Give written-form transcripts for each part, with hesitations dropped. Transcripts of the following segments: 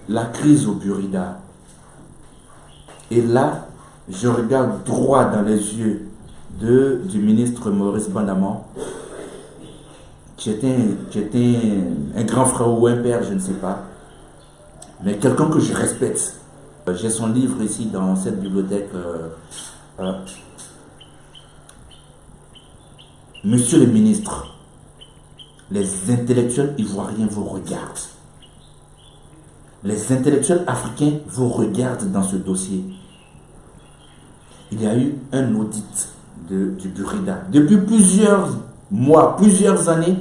la crise au Burkina. Et là, je regarde droit dans les yeux du ministre Maurice Bandaman, qui était un grand frère ou un père, je ne sais pas, mais quelqu'un que je respecte. J'ai son livre ici dans cette bibliothèque. Monsieur le ministre, les intellectuels ivoiriens vous regardent. Les intellectuels africains vous regardent dans ce dossier. Il y a eu un audit du Burkina. Depuis plusieurs mois, plusieurs années,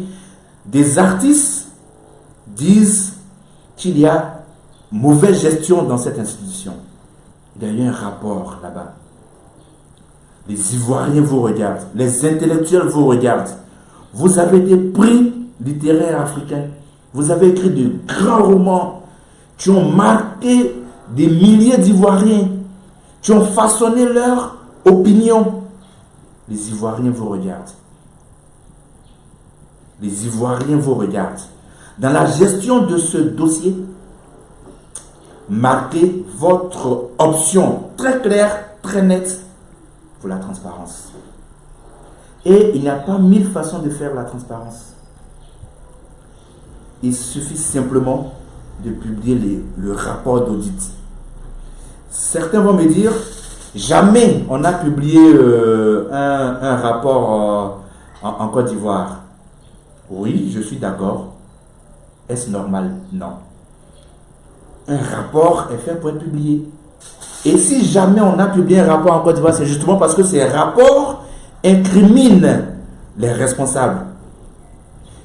des artistes disent qu'il y a mauvaise gestion dans cette institution. Il y a eu un rapport là-bas. Les Ivoiriens vous regardent, les intellectuels vous regardent. Vous avez des prix littéraires africains. Vous avez écrit de grands romans qui ont marqué des milliers d'Ivoiriens, qui ont façonné leur opinion. Les Ivoiriens vous regardent. Les Ivoiriens vous regardent. Dans la gestion de ce dossier, marquez votre option très claire, très nette pour la transparence. Et il n'y a pas 1000 façons de faire la transparence. Il suffit simplement de publier le rapport d'audit. Certains vont me dire, jamais on a publié un rapport en Côte d'Ivoire. Oui, je suis d'accord. Est-ce normal? Non. Un rapport est fait pour être publié. Et si jamais on a publié un rapport en Côte d'Ivoire, c'est justement parce que ces rapports incriminent les responsables.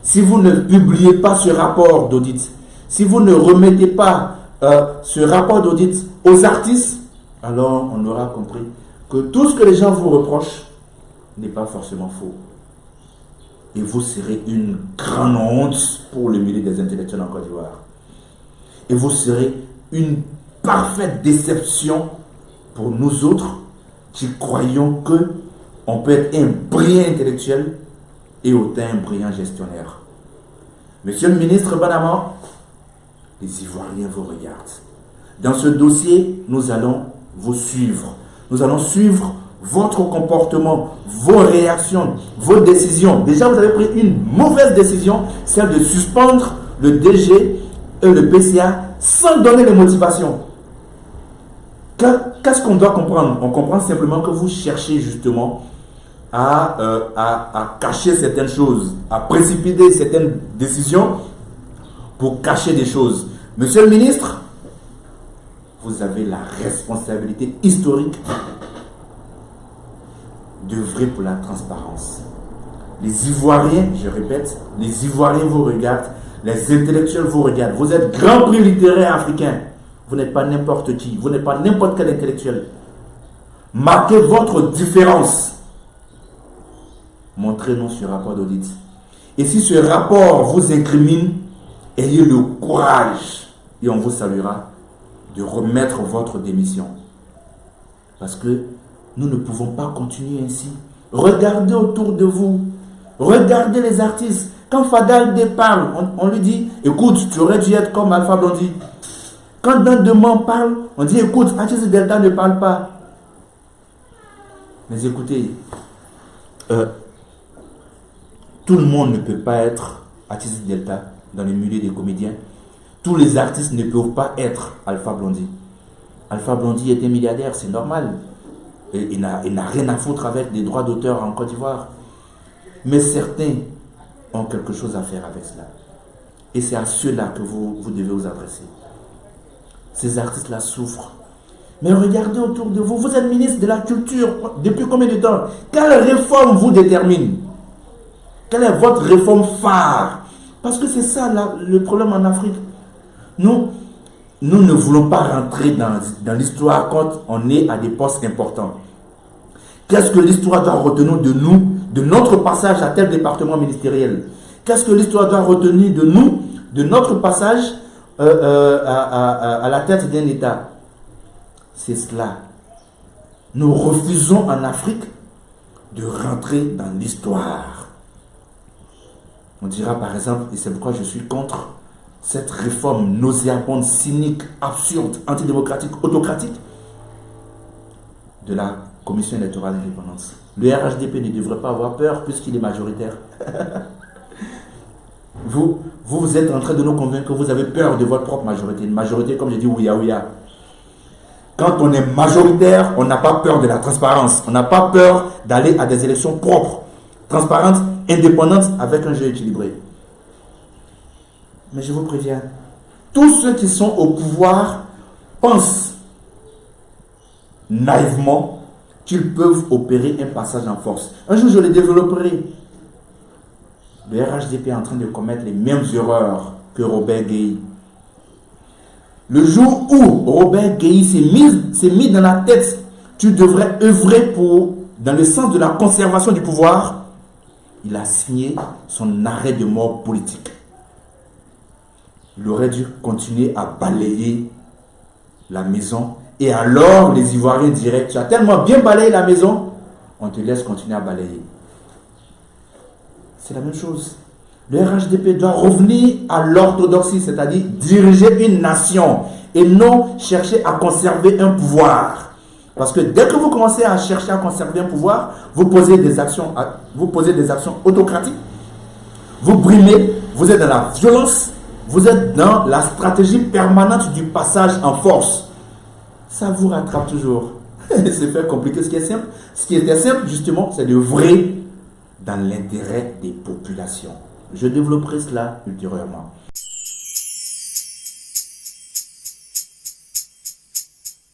Si vous ne publiez pas ce rapport d'audit, si vous ne remettez pas ce rapport d'audit aux artistes, alors on aura compris que tout ce que les gens vous reprochent n'est pas forcément faux. Et vous serez une grande honte pour le milieu des intellectuels en Côte d'Ivoire. Et vous serez une parfaite déception pour nous autres qui croyons qu'on peut être un brillant intellectuel et autant un brillant gestionnaire. Monsieur le ministre Bandaman, les Ivoiriens vous regardent. Dans ce dossier, nous allons vous suivre. Nous allons suivre votre comportement, vos réactions, vos décisions. Déjà, vous avez pris une mauvaise décision, celle de suspendre le DG et le PCA sans donner les motivations. Qu'est-ce qu'on doit comprendre? On comprend simplement que vous cherchez justement à cacher certaines choses, à précipiter certaines décisions pour cacher des choses. Monsieur le ministre, vous avez la responsabilité historique d'œuvrer pour la transparence. Les Ivoiriens, je répète, les Ivoiriens vous regardent, les intellectuels vous regardent. Vous êtes grand prix littéraire africain. Vous n'êtes pas n'importe qui, vous n'êtes pas n'importe quel intellectuel. Marquez votre différence. Montrez-nous ce rapport d'audit. Et si ce rapport vous incrimine, ayez le courage, et on vous saluera, de remettre votre démission. Parce que nous ne pouvons pas continuer ainsi. Regardez autour de vous. Regardez les artistes. Quand Fadal parle, on lui dit, écoute, tu aurais dû être comme Alpha Blondy. Quand Dan Demant parle, on dit, écoute, Artiste Delta ne parle pas. Mais écoutez, tout le monde ne peut pas être Artiste Delta dans le milieu des comédiens. Tous les artistes ne peuvent pas être Alpha Blondy. Alpha Blondy était milliardaire, c'est normal. Et il n'a rien à foutre avec des droits d'auteur en Côte d'Ivoire. Mais certains ont quelque chose à faire avec cela. Et c'est à ceux-là que vous devez vous adresser. Ces artistes-là souffrent. Mais regardez autour de vous. Vous êtes ministre de la Culture depuis combien de temps? Quelle réforme vous détermine? Quelle est votre réforme phare? Parce que c'est ça le problème en Afrique. Nous ne voulons pas rentrer dans l'histoire quand on est à des postes importants. Qu'est-ce que l'histoire doit retenir de nous, de notre passage à tel département ministériel? Qu'est-ce que l'histoire doit retenir de nous, de notre passage à la tête d'un État? C'est cela. Nous refusons en Afrique de rentrer dans l'histoire. On dira par exemple, et c'est pourquoi je suis contre cette réforme nauséabonde, cynique, absurde, antidémocratique, autocratique de la Commission électorale indépendante. Le RHDP ne devrait pas avoir peur puisqu'il est majoritaire. Vous êtes en train de nous convaincre que vous avez peur de votre propre majorité. Une majorité, comme je dis, ouya ouya. Quand on est majoritaire, on n'a pas peur de la transparence. On n'a pas peur d'aller à des élections propres, transparentes, indépendantes, avec un jeu équilibré. Mais je vous préviens, tous ceux qui sont au pouvoir pensent naïvement qu'ils peuvent opérer un passage en force. Un jour, je le développerai. Le RHDP est en train de commettre les mêmes erreurs que Robert Gueye. Le jour où Robert Gueye s'est mis dans la tête, tu devrais œuvrer dans le sens de la conservation du pouvoir, il a signé son arrêt de mort politique. Il aurait dû continuer à balayer la maison. Et alors, les Ivoiriens diraient, tu as tellement bien balayé la maison, on te laisse continuer à balayer. C'est la même chose. Le RHDP doit revenir à l'orthodoxie, c'est-à-dire diriger une nation et non chercher à conserver un pouvoir. Parce que dès que vous commencez à chercher à conserver un pouvoir, vous posez des actions autocratiques, vous brimez, vous êtes dans la violence, vous êtes dans la stratégie permanente du passage en force. Ça vous rattrape toujours. C'est faire compliquer ce qui est simple. Ce qui était simple, justement, c'est de vrai dans l'intérêt des populations. Je développerai cela ultérieurement.